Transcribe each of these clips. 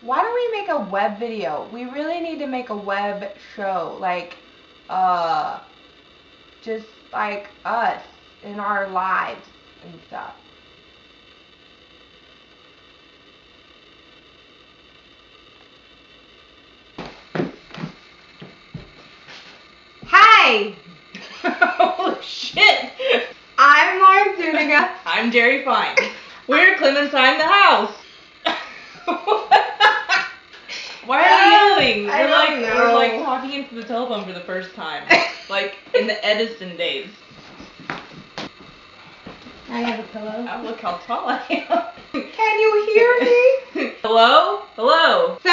Why don't we make a web video? We really need to make a web show, like, just like us in our lives and stuff. Hi! Holy shit! I'm Briam Zuniga. I'm Jerre Fine. We're Clementine the House. Why are we yelling? We're like talking into the telephone for the first time. Like in the Edison days. I have a pillow. Oh, look how tall I am. Can you hear me? Hello? Hello. So,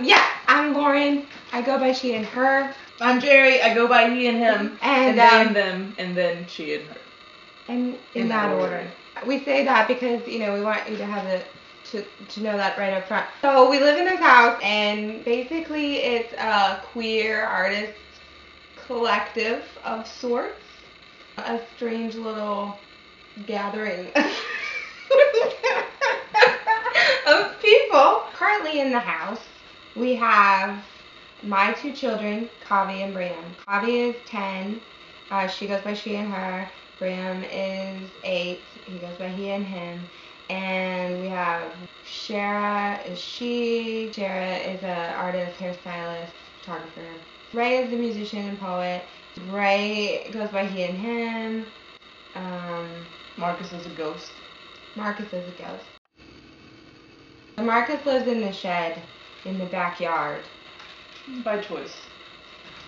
yeah, I'm Lauren. I go by she and her. I'm Jerre. I go by he and him. And they and them. And then she and her. And in that order. We say that because, you know, we want you to have to know that right up front. So we live in this house, and basically it's a queer artist collective of sorts. A strange little gathering of people. Currently in the house, we have my two children, Kavi and Briam. Kavi is 10. She goes by she and her. Briam is 8. He goes by he and him. And we have Shara is she. Jerre is an artist, hairstylist, photographer. Rae is a musician and poet. Rae goes by he and him. Marcus is a ghost. Marcus is a ghost. Marcus lives in the shed in the backyard. By choice.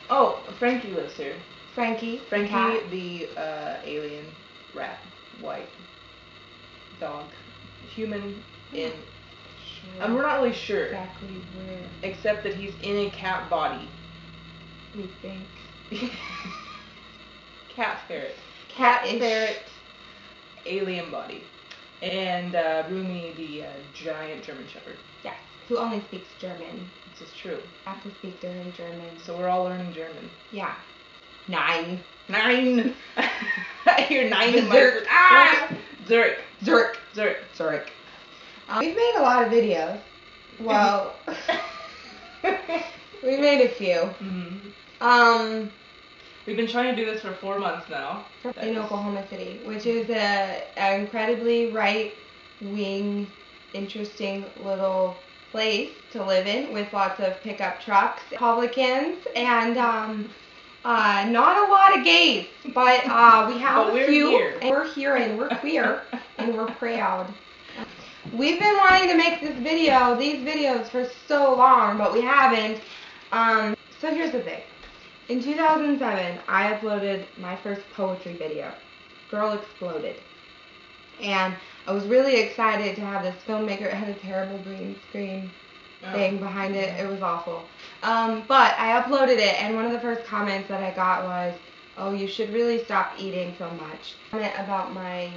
Oh, Frankie lives here. Frankie the alien rat, white dog, human in. And we're not really sure. Exactly where. Except that he's in a cat body. We think. Cat ferret. Cat-ish. Ferret. Alien body. And Rumi the giant German shepherd. Yes. Who only speaks German. This is true. I have to speak to him German. So we're all learning German. Yeah. 9. I hear 9 in my Zurich. Zurich. We've made a lot of videos. Well, we made a few. Mm-hmm. We've been trying to do this for 4 months now. In Oklahoma City, which is an incredibly right-wing, interesting little place to live in with lots of pickup trucks, Republicans, and not a lot of gays, but we have a few. Here. And we're here, and we're queer, and we're proud. We've been wanting to make these videos for so long, but we haven't. So here's the thing. In 2007, I uploaded my first poetry video, Girl Exploded. And I was really excited to have this filmmaker. It had a terrible green screen thing behind it. It was awful. But I uploaded it, and one of the first comments that I got was, "Oh, you should really stop eating so much." Comment about my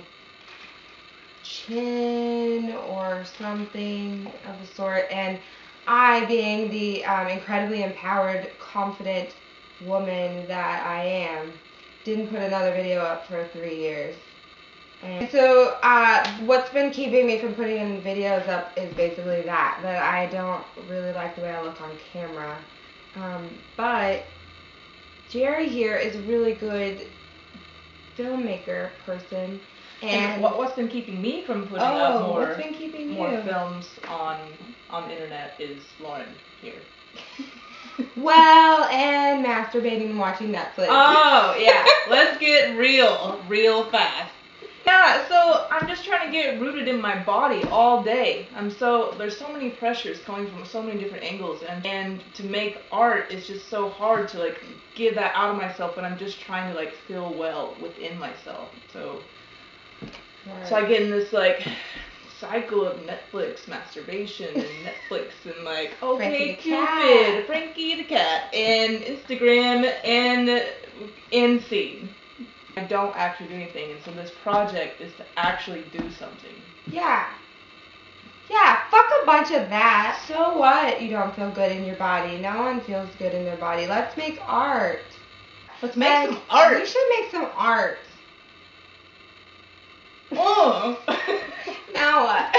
chin or something of the sort. And I, being the incredibly empowered, confident woman that I am, didn't put another video up for 3 years. And so what's been keeping me from putting any videos up is basically that I don't really like the way I look on camera. But Jerre here is a really good filmmaker person. And what's been keeping me from putting up more films on the internet is Lauren here. Well, and masturbating and watching Netflix. Oh, yeah. Let's get real fast. Yeah, so I'm just trying to get rooted in my body all day. There's so many pressures coming from so many different angles, and to make art is just so hard to like get that out of myself when I'm just trying to like feel well within myself. So I get in this like cycle of Netflix masturbation and Netflix and like okay Cupid, Frankie the cat, and Instagram and NC. I don't actually do anything, and so this project is to actually do something. Yeah, fuck a bunch of that. So what? You don't feel good in your body. No one feels good in their body. Let's make art. Let's make some art. We should make some art. Oh. Now what?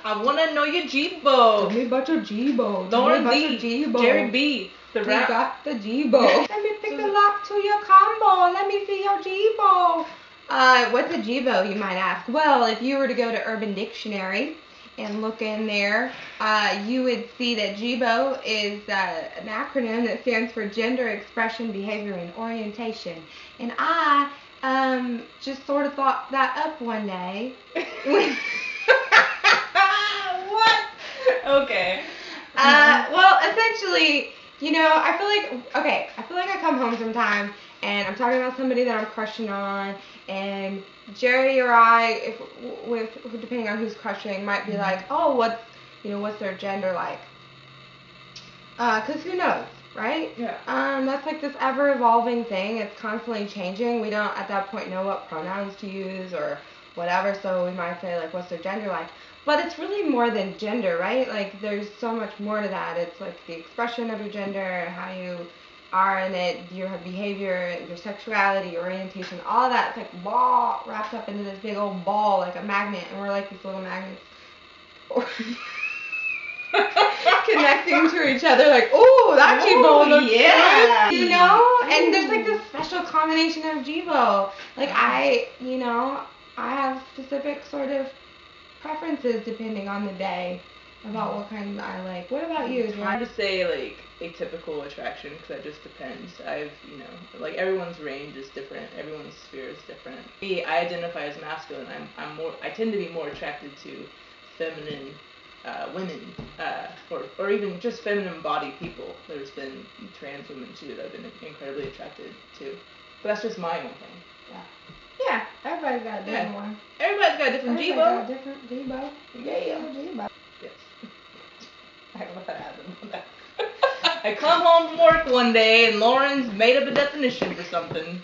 I want to know your Tell G-bo. me about your G-bo. Lauren Tell me Z. about your G-bo. Jerry B. The We rap. got the G-bo. Let me pick the lock to your combo. Let me see your G-bo. What's a G-bo, you might ask? Well, if you were to go to Urban Dictionary and look in there, you would see that G-bo is an acronym that stands for Gender Expression, Behavior, and Orientation. And I just sort of thought that up one day. What? Okay. Well, essentially, you know, I feel like I come home sometime and I'm talking about somebody that I'm crushing on, and Jerry or I, depending on who's crushing, might be like, oh, what's their gender like? 'Cause who knows, right? Yeah. That's like this ever-evolving thing. It's constantly changing. We don't at that point know what pronouns to use or whatever, so we might say like, what's their gender like? But it's really more than gender, right? Like, there's so much more to that. It's like the expression of your gender, how you are in it, your behavior, your sexuality, your orientation, all that's like wrapped up into this big old ball like a magnet, and we're like these little magnets connecting to each other like, ooh, that G-bo looks yeah. good, you know? And there's like this special combination of G-bo. Like, I have specific sort of preferences depending on the day about what kind I like. What about you? It's hard to say like atypical attraction because that just depends. Like everyone's range is different. Everyone's sphere is different. Me, I identify as masculine. I tend to be more attracted to feminine women, or even just feminine body people. There's been trans women too that I've been incredibly attracted to. But that's just my own thing. Yeah, everybody's got a different one. Everybody's got a different G-bo. Got a different G-bo. Yeah. G-bo. Yes. I don't know what happened. I come home from work one day and Lauren's made up a definition for something.